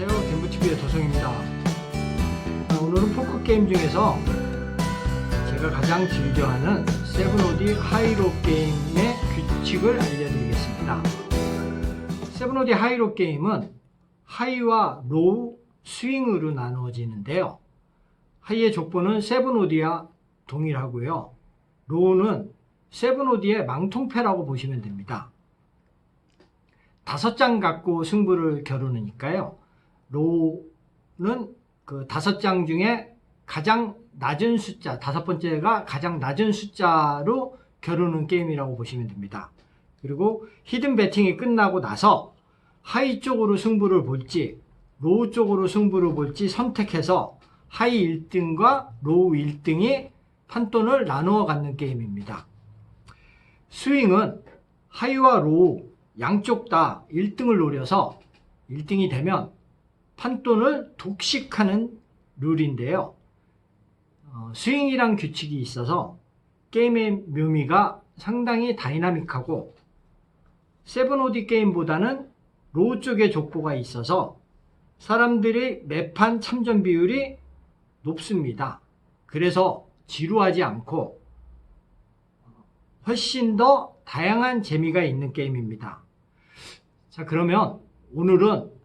안녕하세요. 김부TV의 도성입니다. 오늘은 포커게임 중에서 제가 가장 즐겨하는 세븐오디 하이로 게임의 규칙을 알려드리겠습니다. 세븐오디 하이로 게임은 하이와 로우, 스윙으로 나누어지는데요. 하이의 족보는 세븐오디와 동일하고요. 로우는 세븐오디의 망통패라고 보시면 됩니다. 5장 갖고 승부를 겨루니까요. 로우는 그 5장 중에 가장 낮은 숫자, 5번째가 가장 낮은 숫자로 겨루는 게임이라고 보시면 됩니다. 그리고 히든 배팅이 끝나고 나서 하이 쪽으로 승부를 볼지 로우 쪽으로 승부를 볼지 선택해서 하이 1등과 로우 1등이 판돈을 나누어 갖는 게임입니다. 스윙은 하이와 로우 양쪽 다 1등을 노려서 1등이 되면 판돈을 독식하는 룰인데요. 스윙이란 규칙이 있어서 게임의 묘미가 상당히 다이나믹하고 세븐오디 게임보다는 로우 쪽에 족보가 있어서 사람들이 매판 참전 비율이 높습니다. 그래서 지루하지 않고 훨씬 더 다양한 재미가 있는 게임입니다. 자, 그러면 오늘은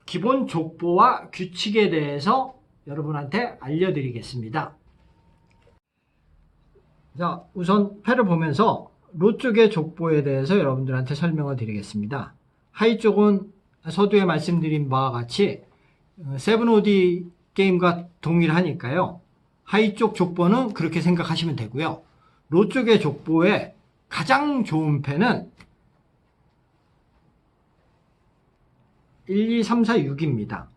기본 족보와 규칙에 대해서 여러분한테 알려드리겠습니다. 자, 우선 패를 보면서 로 쪽의 족보에 대해서 여러분들한테 설명을 드리겠습니다. 하이 쪽은 서두에 말씀드린 바와 같이 세븐오디 게임과 동일하니까요. 하이 쪽 족보는 그렇게 생각하시면 되고요. 로 쪽의 족보에 가장 좋은 패는 1, 2, 3, 4, 6입니다.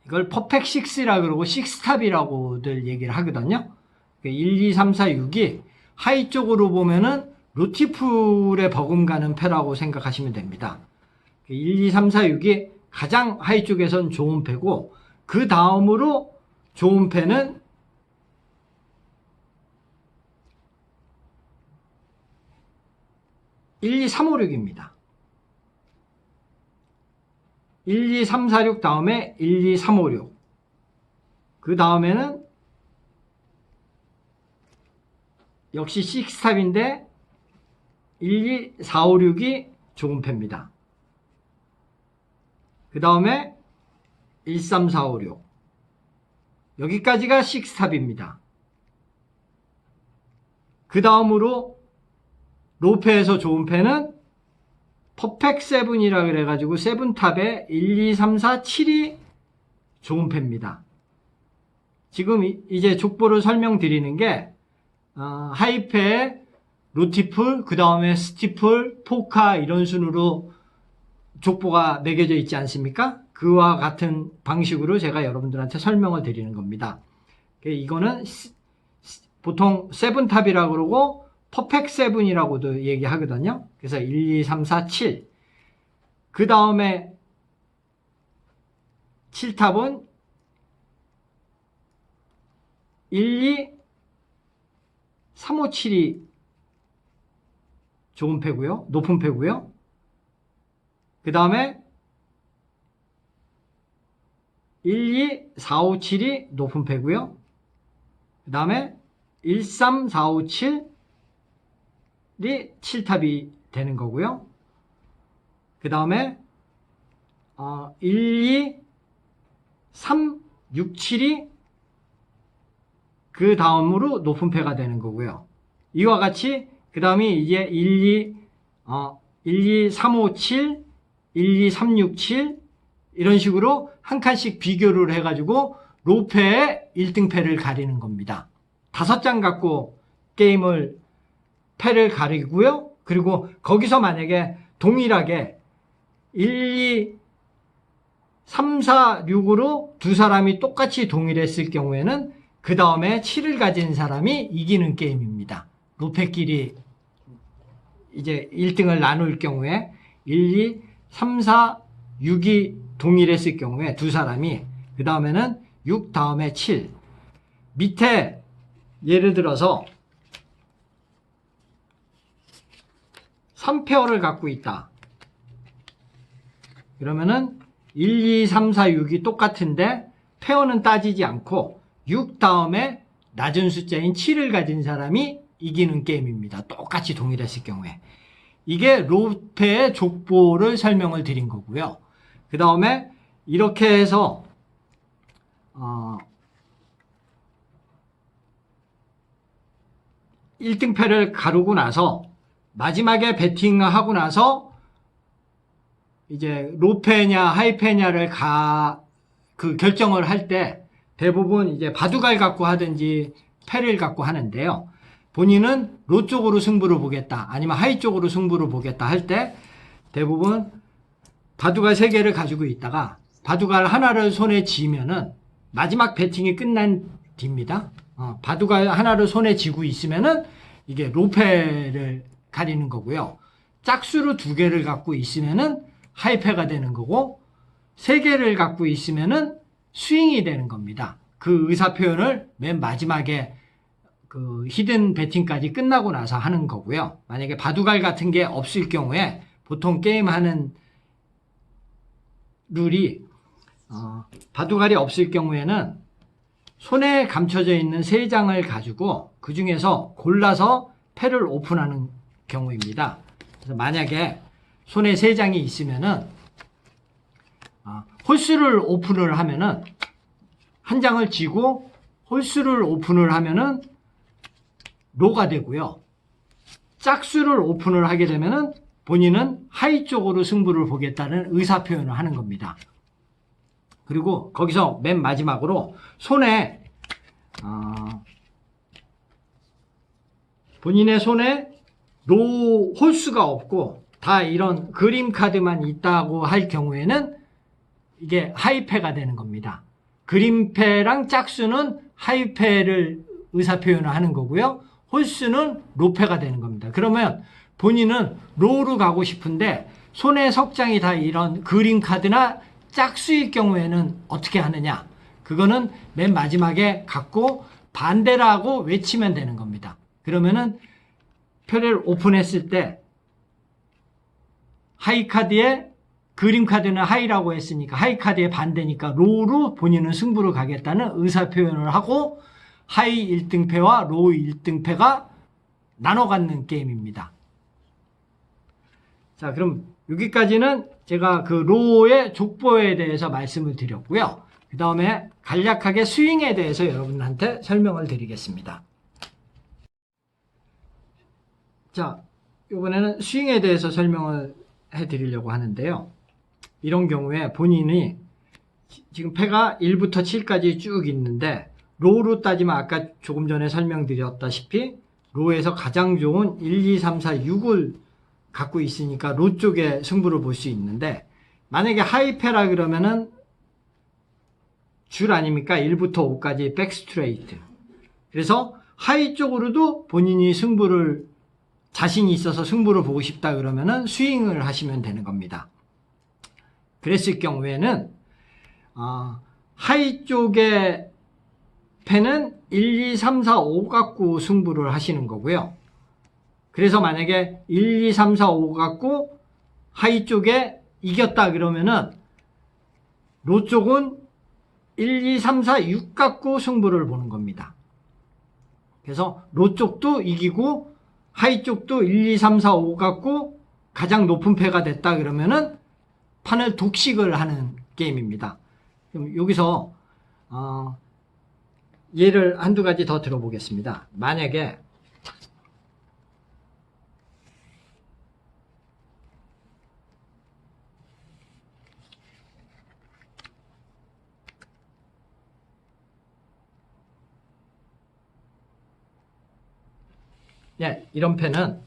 이걸 퍼펙트 6라 그러고 6스탑이라고들 얘기를 하거든요. 1, 2, 3, 4, 6이 하이 쪽으로 보면은 루티풀에 버금가는 패라고 생각하시면 됩니다. 1, 2, 3, 4, 6이 가장 하이 쪽에선 좋은 패고 그 다음으로 좋은 패는 1, 2, 3, 5, 6입니다. 1, 2, 3, 4, 6 다음에 1, 2, 3, 5, 6. 그 다음에는 역시 6스탑인데 1, 2, 4, 5, 6이 좋은 패입니다. 그 다음에 1, 3, 4, 5, 6. 여기까지가 6스탑입니다. 그 다음으로 로우패에서 좋은 패는 퍼펙트 7이라 그래가지고 7탑에 1, 2, 3, 4, 7이 좋은 패입니다. 지금 이제 족보를 설명드리는 게 하이패, 루티풀, 그 다음에 스티플, 포카 이런 순으로 족보가 매겨져 있지 않습니까? 그와 같은 방식으로 제가 여러분들한테 설명을 드리는 겁니다. 이거는 보통 7탑이라고 그러고 퍼펙트 7이라고도 얘기하거든요. 그래서 1, 2, 3, 4, 7. 그 다음에 7탑은 1, 2, 3, 5, 7이 좋은 패고요. 높은 패고요. 그 다음에 1, 2, 4, 5, 7이 높은 패고요. 그 다음에 1, 3, 4, 5, 7이 7탑이 되는 거고요. 그 다음에 1, 2, 3, 6, 7이 그 다음으로 높은 패가 되는 거고요. 이와 같이 그 다음이 이제 1, 2, 3, 5, 7, 1, 2, 3, 6, 7 이런 식으로 한 칸씩 비교를 해가지고 로우패의 1등 패를 가리는 겁니다. 5장 갖고 게임을 패를 가리고요. 그리고 거기서 만약에 동일하게 1, 2, 3, 4, 6으로 두 사람이 똑같이 동일했을 경우에는 그 다음에 7을 가진 사람이 이기는 게임입니다. 로패끼리 이제 1등을 나눌 경우에 1, 2, 3, 4, 6이 동일했을 경우에 두 사람이 그 다음에는 6 다음에 7 밑에 예를 들어서 3페어를 갖고 있다. 그러면은 1, 2, 3, 4, 6이 똑같은데 페어는 따지지 않고 6 다음에 낮은 숫자인 7을 가진 사람이 이기는 게임입니다. 똑같이 동일했을 경우에. 이게 로페의 족보를 설명을 드린 거고요. 그 다음에 이렇게 해서 1등패를 가르고 나서 마지막에 배팅하고 나서 이제 로페냐 하이페냐를 그 결정을 할 때 대부분 이제 바둑알 갖고 하든지 패를 갖고 하는데요. 본인은 로 쪽으로 승부를 보겠다 아니면 하이 쪽으로 승부를 보겠다 할 때 대부분 바둑알 3개를 가지고 있다가 바둑알 하나를 손에 쥐면은 마지막 배팅이 끝난 뒤입니다. 바둑알 하나를 손에 쥐고 있으면은 이게 로페를 가리는 거고요. 짝수로 2개를 갖고 있으면은 하이패가 되는 거고 3개를 갖고 있으면은 스윙이 되는 겁니다. 그 의사 표현을 맨 마지막에 그 히든 배팅까지 끝나고 나서 하는 거고요. 만약에 바둑알 같은 게 없을 경우에 보통 게임하는 룰이 바둑알이 없을 경우에는 손에 감춰져 있는 3장을 가지고 그 중에서 골라서 패를 오픈하는 경우입니다. 그래서 만약에 손에 3장이 있으면은 홀수를 오픈을 하면은 한 장을 쥐고 홀수를 오픈을 하면은 로가 되고요. 짝수를 오픈을 하게 되면은 본인은 하이 쪽으로 승부를 보겠다는 의사 표현을 하는 겁니다. 그리고 거기서 맨 마지막으로 손에 본인의 손에 로 홀수가 없고 다 이런 그림 카드만 있다고 할 경우에는 이게 하이패가 되는 겁니다. 그림패랑 짝수는 하이패를 의사 표현을 하는 거고요. 홀수는 로패가 되는 겁니다. 그러면 본인은 로로 가고 싶은데 손에 석장이 다 이런 그림 카드나 짝수일 경우에는 어떻게 하느냐? 그거는 맨 마지막에 갖고 반대라고 외치면 되는 겁니다. 그러면은 표를 오픈했을 때 하이 카드에 그림 카드는 하이라고 했으니까 하이 카드의 반대니까 로로 본인은 승부를 가겠다는 의사 표현을 하고 하이 1등패와 로 1등패가 나눠 갖는 게임입니다. 자, 그럼 여기까지는 제가 그 로의 족보에 대해서 말씀을 드렸고요. 그 다음에 간략하게 스윙에 대해서 여러분한테 설명을 드리겠습니다. 자, 이번에는 스윙에 대해서 설명을 해드리려고 하는데요. 이런 경우에 본인이 지금 패가 1부터 7까지 쭉 있는데 로로 따지면 아까 조금 전에 설명드렸다시피 로에서 가장 좋은 1, 2, 3, 4, 6을 갖고 있으니까 로 쪽에 승부를 볼 수 있는데 만약에 하이패라 그러면은 줄 아닙니까? 1부터 5까지 백스트레이트. 그래서 하이 쪽으로도 본인이 승부를 자신이 있어서 승부를 보고 싶다 그러면은 스윙을 하시면 되는 겁니다. 그랬을 경우에는 하이 쪽의 패는 1, 2, 3, 4, 5 갖고 승부를 하시는 거고요. 그래서 만약에 1, 2, 3, 4, 5 갖고 하이 쪽에 이겼다 그러면은 로 쪽은 1, 2, 3, 4, 6 갖고 승부를 보는 겁니다. 그래서 로 쪽도 이기고 하이 쪽도 1, 2, 3, 4, 5 갖고 가장 높은 패가 됐다 그러면은 판을 독식을 하는 게임입니다. 그럼 여기서 예를 한두 가지 더 들어보겠습니다. 만약에 이런 패는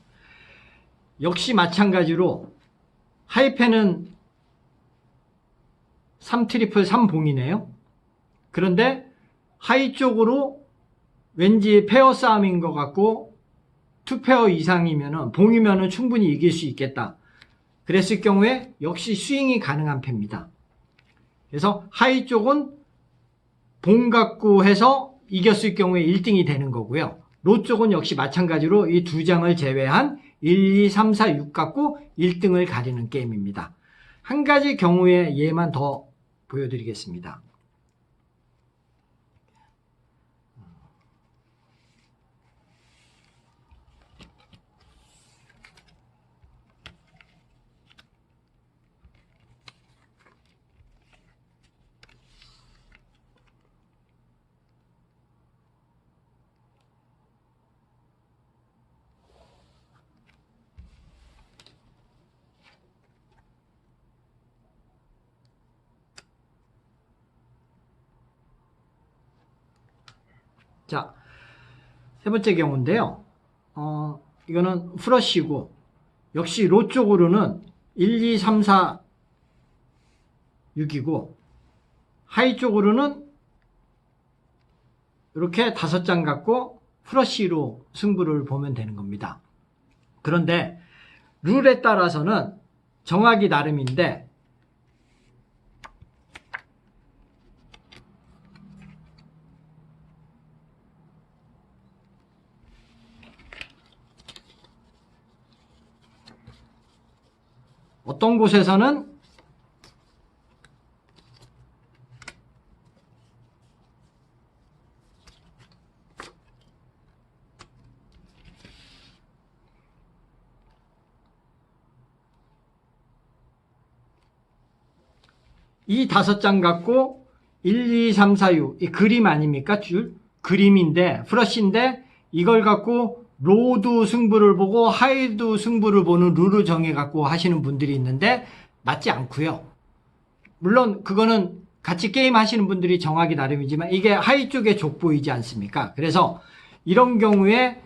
역시 마찬가지로 하이패는 3트리플 3봉이네요. 그런데 하이 쪽으로 왠지 페어 싸움인 것 같고 2페어 이상이면은 봉이면은 충분히 이길 수 있겠다. 그랬을 경우에 역시 스윙이 가능한 패입니다. 그래서 하이 쪽은 봉 갖고 해서 이겼을 경우에 1등이 되는 거고요. 로 쪽은 역시 마찬가지로 이 두 장을 제외한 1, 2, 3, 4, 6 갖고 1등을 가리는 게임입니다. 한 가지 경우의 예만 더 보여드리겠습니다. 자, 세 번째 경우인데요. 이거는 플러시고, 역시 로 쪽으로는 1, 2, 3, 4, 6이고, 하이 쪽으로는 이렇게 5장 갖고 플러시로 승부를 보면 되는 겁니다. 그런데 룰에 따라서는 정하기 나름인데, 어떤 곳에서는 이 5장 갖고 1, 2, 3, 4, 6, 이 그림 아닙니까? 줄 그림인데 플러시인데 이걸 갖고 로도 승부를 보고 하이도 승부를 보는 룰을 정해 갖고 하시는 분들이 있는데 맞지 않고요. 물론 그거는 같이 게임 하시는 분들이 정하기 나름이지만 이게 하이 쪽에 족보이지 않습니까? 그래서 이런 경우에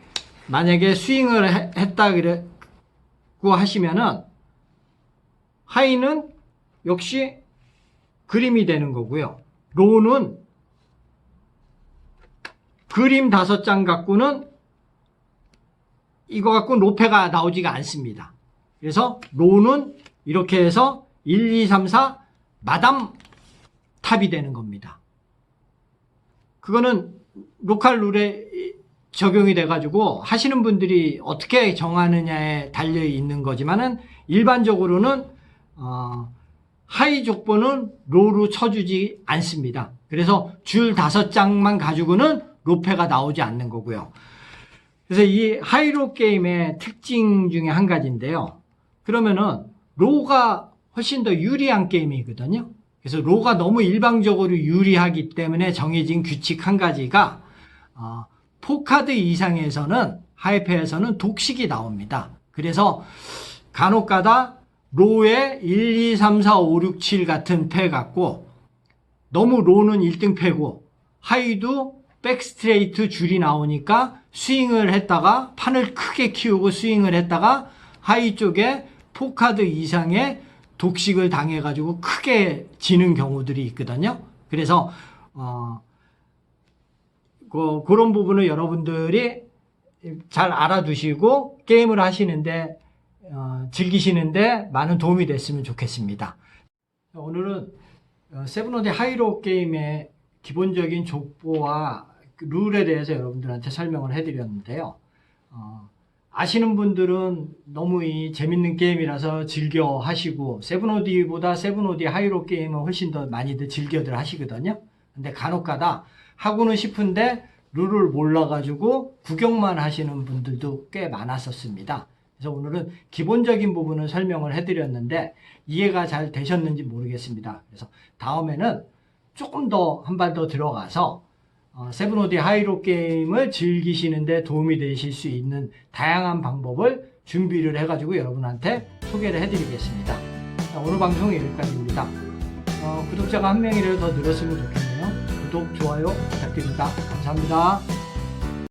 만약에 스윙을 했다 그랬고 하시면은 하이는 역시 그림이 되는 거고요. 로는 그림 5장 갖고는 이거 갖고 로페가 나오지가 않습니다. 그래서 로는 이렇게 해서 1, 2, 3, 4 마담 탑이 되는 겁니다. 그거는 로컬 룰에 적용이 돼가지고 하시는 분들이 어떻게 정하느냐에 달려 있는 거지만은 일반적으로는 하이 족보는 로로 쳐주지 않습니다. 그래서 줄 5장만 가지고는 로페가 나오지 않는 거고요. 그래서 이 하이로 게임의 특징 중에 한 가지인데요. 그러면은 로가 훨씬 더 유리한 게임이거든요. 그래서 로가 너무 일방적으로 유리하기 때문에 정해진 규칙 한 가지가 4카드 이상에서는 하이패에서는 독식이 나옵니다. 그래서 간혹가다 로에 1, 2, 3, 4, 5, 6, 7 같은 패 갖고 너무 로는 1등 패고 하이도 백스트레이트 줄이 나오니까 스윙을 했다가 판을 크게 키우고 스윙을 했다가 하이 쪽에 4카드 이상의 독식을 당해가지고 크게 지는 경우들이 있거든요. 그래서 그런 부분을 여러분들이 잘 알아두시고 게임을 하시는데 즐기시는데 많은 도움이 됐으면 좋겠습니다. 오늘은 세븐오디 하이로 게임의 기본적인 족보와 룰에 대해서 여러분들한테 설명을 해드렸는데요. 아시는 분들은 너무 이 재밌는 게임이라서 즐겨 하시고 세븐오디보다 세븐오디 하이로 게임은 훨씬 더 많이들 즐겨들 하시거든요. 근데 간혹가다 하고는 싶은데 룰을 몰라가지고 구경만 하시는 분들도 꽤 많았었습니다. 그래서 오늘은 기본적인 부분을 설명을 해드렸는데 이해가 잘 되셨는지 모르겠습니다. 그래서 다음에는 조금 더 한 발 더 들어가서 세븐오디 하이로 게임을 즐기시는데 도움이 되실 수 있는 다양한 방법을 준비를 해가지고 여러분한테 소개를 해드리겠습니다. 오늘 방송은 여기까지입니다. 구독자가 한 명이라도 더 늘었으면 좋겠네요. 구독, 좋아요 부탁드립니다. 감사합니다.